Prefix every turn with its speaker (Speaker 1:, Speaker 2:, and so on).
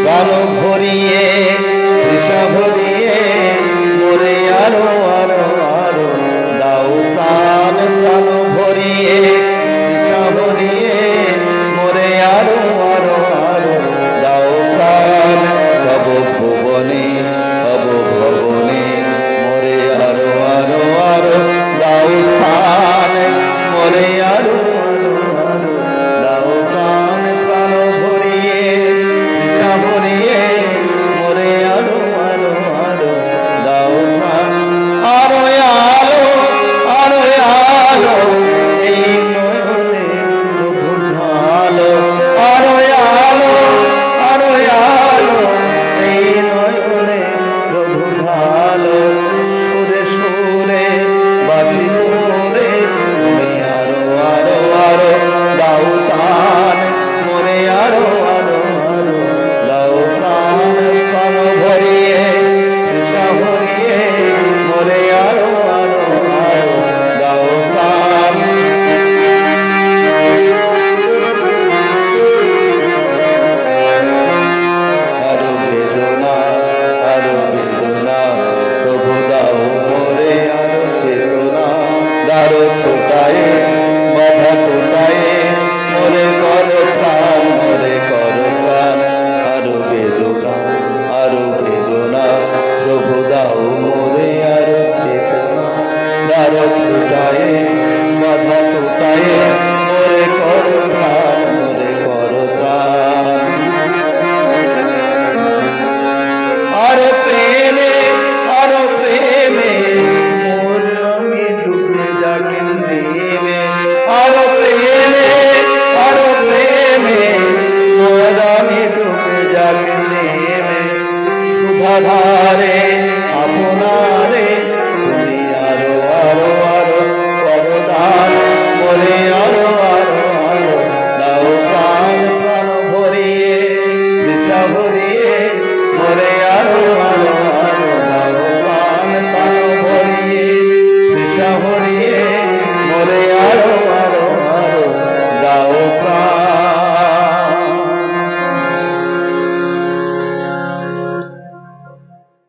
Speaker 1: প্রাণ ভরিয়ে তৃষা ভরিয়ে মোরে আরো আরো আরো দাও প্রাণ প্রাণ ভরিয়ে তৃষা ভরিয়ে মোরে আরো আরো আরো দাও প্রাণ তব ভুবনে তব ভবনে মোরে আরো আরো আরো দাও স্থান মোরে আরো আরো আরো দাও প্রাণ প্রাণ ভরিয়ে তৃষা ভরিয়ে মোরে আরো আরো আরো দাও প্রাণ আরো আলো আরো আলো এই নয়নে প্রভু ঢালো আরো আলো আরো আলো এই নয়নে প্রভু ঢালো সুরে সুরে বাসি করে তুমি আরো আরো আরো দাও তান মোরে আরো আরো আরো দাও প্রাণ প্রাণ ভরিয়ে তৃষা ভরিয়ে মোরে আরো আরো আরো দাও প্রাণ আরো বেদনা প্রভু দাও মোরে আরো চেতনা দারো ছোটায়ে বাধা টোটায়ে মোরে করো প্রাণ আরো বেদনা প্রভু দাও মোরে আরো চেতনা দারো ছোটায়ে বাধা টোটায়ে মোরে করো প্রাণ আরো প্রেমে মোর আমি ডুবে যাকে নেমে আরো প্রেমে মোর আমি ডুবে যাকে নেমে সুধাধারে আপনারে তুমি আরো আরো আরো করো দান মোরে আরো আরো আরো দাও প্রাণ প্রাণ ভরিয়ে তৃষা ভরিয়ে মোরে